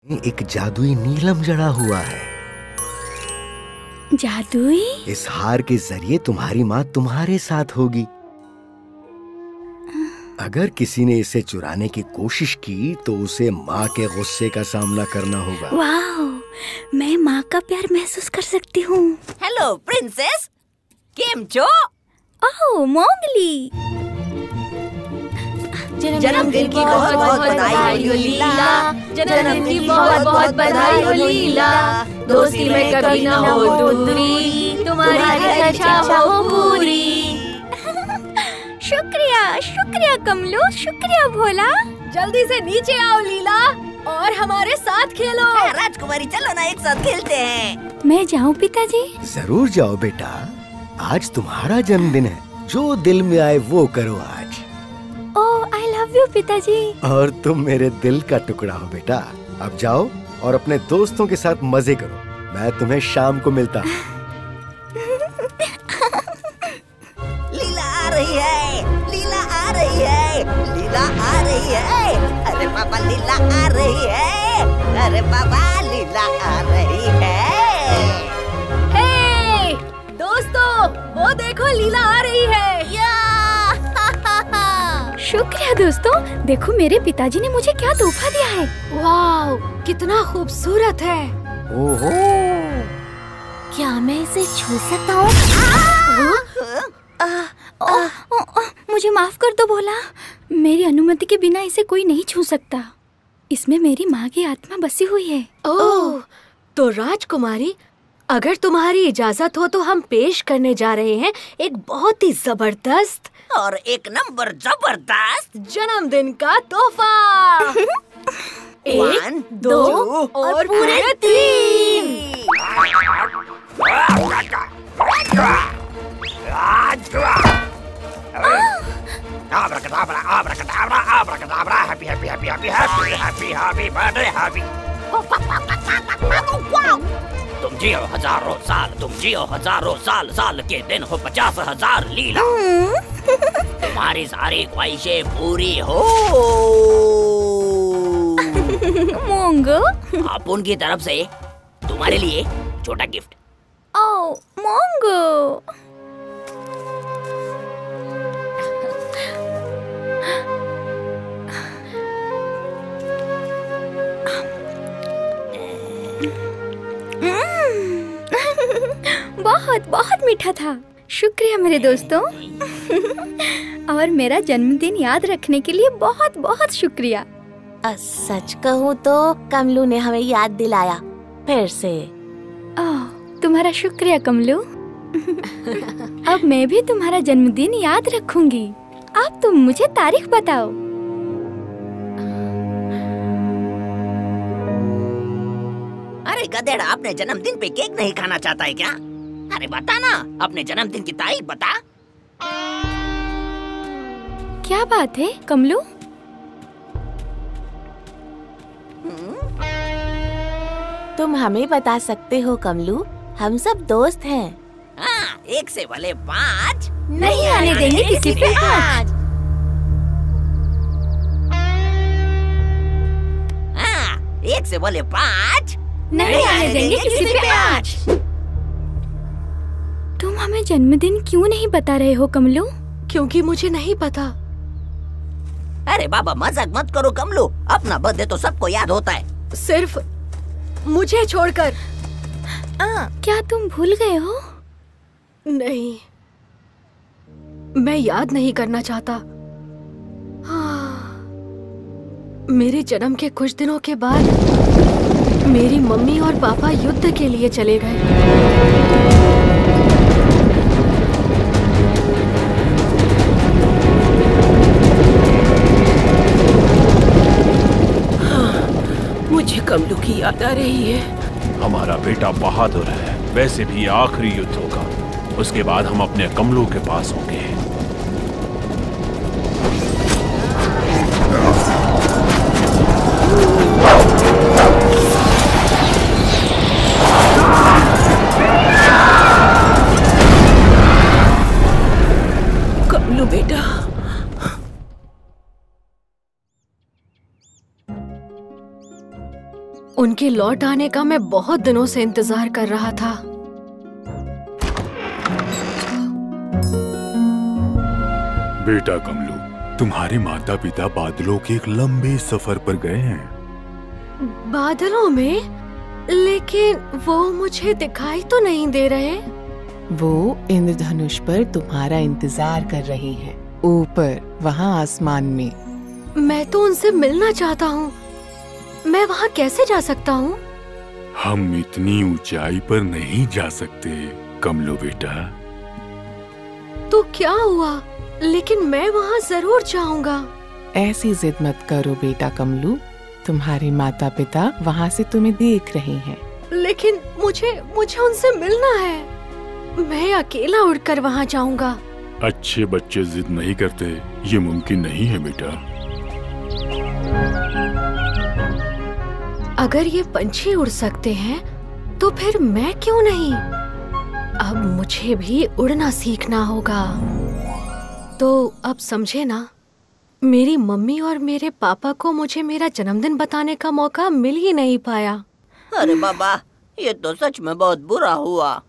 एक जादुई नीलम जड़ा हुआ है। जादुई? इस हार के जरिए तुम्हारी माँ तुम्हारे साथ होगी। अगर किसी ने इसे चुराने की कोशिश की तो उसे माँ के गुस्से का सामना करना होगा। वाओ, मैं माँ का प्यार महसूस कर सकती हूँ। हेलो प्रिंसेस, केम छो? ओह मोंगली, जन्मदिन की बहुत बहुत बधाई हो लीला, जन्मदिन की बहुत बहुत बधाई हो लीला। दोस्ती में कभी ना हो दूरी, तुम्हारी अच्छा हो पूरी। शुक्रिया शुक्रिया कमलू, शुक्रिया भोला। जल्दी से नीचे आओ लीला और हमारे साथ खेलो। राजकुमारी चलो ना एक साथ खेलते हैं। मैं जाऊँ पिताजी? जरूर जाओ बेटा, आज तुम्हारा जन्मदिन है। जो दिल में आए वो करो आज। ओह आई लव यू पिताजी। और तुम मेरे दिल का टुकड़ा हो बेटा। अब जाओ और अपने दोस्तों के साथ मजे करो। मैं तुम्हें शाम को मिलता हूँ। लीला आ रही है, लीला आ रही है, लीला आ रही है। अरे पापा लीला आ रही है, अरे पापा लीला आ रही है। हे दोस्तों, वो देखो लीला आ रही है। शुक्रिया दोस्तों, देखो मेरे पिताजी ने मुझे क्या तोहफा दिया है। वाओ, कितना खूबसूरत है। ओहो, क्या मैं इसे छू सकता हूँ? मुझे माफ कर दो भोला, मेरी अनुमति के बिना इसे कोई नहीं छू सकता। इसमें मेरी माँ की आत्मा बसी हुई है। ओह, तो राजकुमारी, अगर तुम्हारी इजाजत हो तो हम पेश करने जा रहे हैं एक बहुत ही जबरदस्त और एक नंबर जबरदस्त जन्मदिन का तोहफा। 1, 2 और पूरे 3। Abracadabra, abracadabra, abracadabra, happy, happy, happy, happy, happy, happy, happy birthday, happy. तुम जियो हजारों साल, तुम जियो हजारों साल, साल के दिन हो 50,000 लीला। तुम्हारी सारी ख्वाहिशें पूरी हो। मोंगो, आप उनकी तरफ से तुम्हारे लिए छोटा गिफ्ट। ओह मोंगो, बहुत बहुत मीठा था। शुक्रिया मेरे दोस्तों। और मेरा जन्मदिन याद रखने के लिए बहुत बहुत शुक्रिया। सच कहूँ तो कमलू ने हमें याद दिलाया फिर से। ओह, तुम्हारा शुक्रिया कमलू। अब मैं भी तुम्हारा जन्मदिन याद रखूंगी। अब तुम मुझे तारीख बताओ। अरे गधेड़ा, अपने जन्मदिन पे केक नहीं खाना चाहता है क्या? अरे बता ना, अपने जन्मदिन की तारीख बता। क्या बात है कमलू? तुम हमें बता सकते हो कमलू, हम सब दोस्त हैं। हाँ, 1 से भले 5 नहीं आने देंगे किसी पे आज। हाँ, 1 से भले 5 नहीं आने देंगे किसी पे आज। तुम हमें जन्मदिन क्यों नहीं बता रहे हो कमलू? क्योंकि मुझे नहीं पता। अरे बाबा मजाक मत करो कमलू, अपना बर्थडे तो सबको याद होता है, सिर्फ मुझे छोड़कर। क्या तुम भूल गए हो? नहीं, मैं याद नहीं करना चाहता। मेरे जन्म के कुछ दिनों के बाद मेरी मम्मी और पापा युद्ध के लिए चले गए। मुझे कमलू की याद आ रही है। हमारा बेटा बहादुर है, वैसे भी आखिरी युद्ध होगा, उसके बाद हम अपने कमलू के पास होंगे। कमलू बेटा, उनके लौट आने का मैं बहुत दिनों से इंतजार कर रहा था। बेटा कमलू, तुम्हारे माता पिता बादलों के एक लंबे सफर पर गए हैं। बादलों में? लेकिन वो मुझे दिखाई तो नहीं दे रहे। वो इंद्रधनुष पर तुम्हारा इंतजार कर रहे हैं, ऊपर वहाँ आसमान में। मैं तो उनसे मिलना चाहता हूँ। मैं वहाँ कैसे जा सकता हूँ? हम इतनी ऊंचाई पर नहीं जा सकते कमलू बेटा। तो क्या हुआ? लेकिन मैं वहाँ जरूर जाऊंगा। ऐसी जिद मत करो बेटा कमलू, तुम्हारे माता पिता वहाँ से तुम्हें देख रहे हैं। लेकिन मुझे उनसे मिलना है। मैं अकेला उड़कर वहाँ जाऊंगा। अच्छे बच्चे जिद नहीं करते, ये मुमकिन नहीं है बेटा। अगर ये पंछी उड़ सकते हैं तो फिर मैं क्यों नहीं? अब मुझे भी उड़ना सीखना होगा। तो अब समझे ना, मेरी मम्मी और मेरे पापा को मुझे मेरा जन्मदिन बताने का मौका मिल ही नहीं पाया। अरे बाबा, ये तो सच में बहुत बुरा हुआ।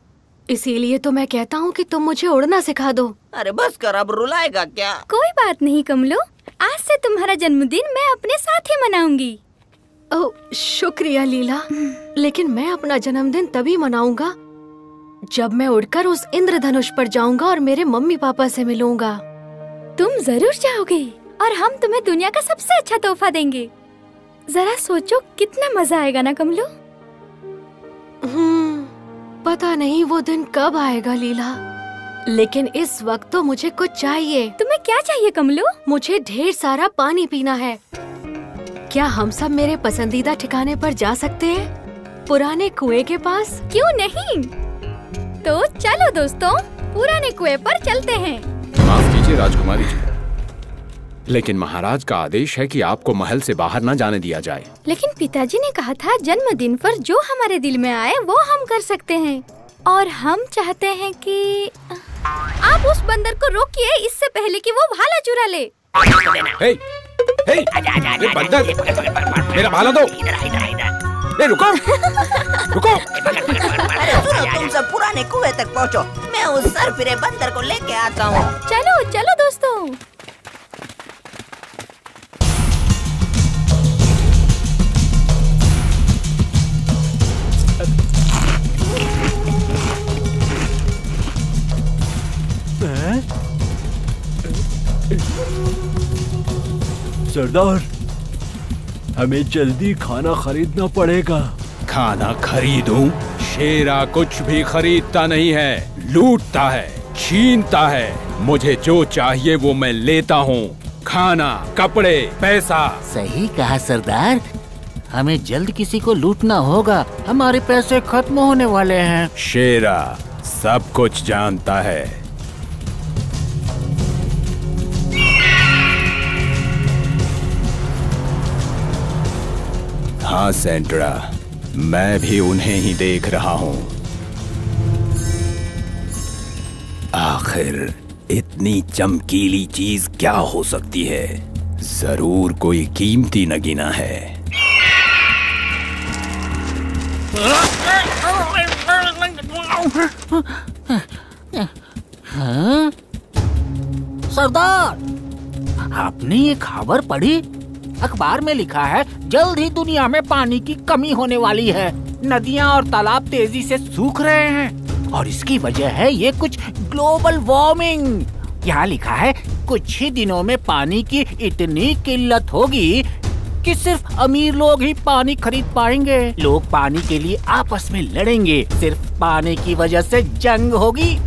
इसीलिए तो मैं कहता हूँ कि तुम मुझे उड़ना सिखा दो। अरे बस कर, अब रुलाएगा क्या? कोई बात नहीं कमलो, आज से तुम्हारा जन्मदिन मैं अपने साथ ही मनाऊंगी। ओह शुक्रिया लीला, लेकिन मैं अपना जन्मदिन तभी मनाऊंगा जब मैं उड़कर उस इंद्रधनुष पर जाऊंगा और मेरे मम्मी पापा से मिलूंगा। तुम जरूर जाओगे और हम तुम्हें दुनिया का सबसे अच्छा तोहफा देंगे। जरा सोचो कितना मजा आएगा ना कमलो। पता नहीं वो दिन कब आएगा लीला, लेकिन इस वक्त तो मुझे कुछ चाहिए। तुम्हें क्या चाहिए कमलो? मुझे ढेर सारा पानी पीना है। क्या हम सब मेरे पसंदीदा ठिकाने पर जा सकते हैं? पुराने कुएं के पास? क्यों नहीं? तो चलो दोस्तों, पुराने कुएं पर चलते हैं। माफ कीजिए राजकुमारी जी, लेकिन महाराज का आदेश है कि आपको महल से बाहर न जाने दिया जाए। लेकिन पिताजी ने कहा था जन्मदिन पर जो हमारे दिल में आए वो हम कर सकते हैं, और हम चाहते हैं कि आप उस बंदर को रोकिए इससे पहले कि वो भाला चुरा ले। हे, हे, ये बंदर, मेरा भाला दो। नहीं, रुको, रुको। अरे सुनो, तुम सब पुराने कुएं तक पहुँचो, मैं उस सरफिरे बंदर को लेके आता हूँ। चलो चलो दोस्तों। सरदार, हमें जल्दी खाना खरीदना पड़ेगा। खाना खरीदूं? शेरा कुछ भी खरीदता नहीं है, लूटता है, छीनता है। मुझे जो चाहिए वो मैं लेता हूँ। खाना, कपड़े, पैसा। सही कहा सरदार, हमें जल्द किसी को लूटना होगा, हमारे पैसे खत्म होने वाले हैं। शेरा सब कुछ जानता है। हाँ सेंट्रा, मैं भी उन्हें ही देख रहा हूँ। आखिर इतनी चमकीली चीज क्या हो सकती है? जरूर कोई कीमती नगीना है। हाँ? सरदार, आपने ये खबर पढ़ी? अखबार में लिखा है जल्द ही दुनिया में पानी की कमी होने वाली है। नदियां और तालाब तेजी से सूख रहे हैं और इसकी वजह है ये कुछ ग्लोबल वार्मिंग। यहाँ लिखा है कुछ ही दिनों में पानी की इतनी किल्लत होगी कि सिर्फ अमीर लोग ही पानी खरीद पाएंगे। लोग पानी के लिए आपस में लड़ेंगे, सिर्फ पानी की वजह से जंग होगी।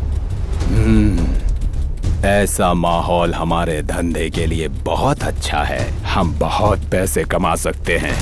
ऐसा माहौल हमारे धंधे के लिए बहुत अच्छा है। हम बहुत पैसे कमा सकते हैं।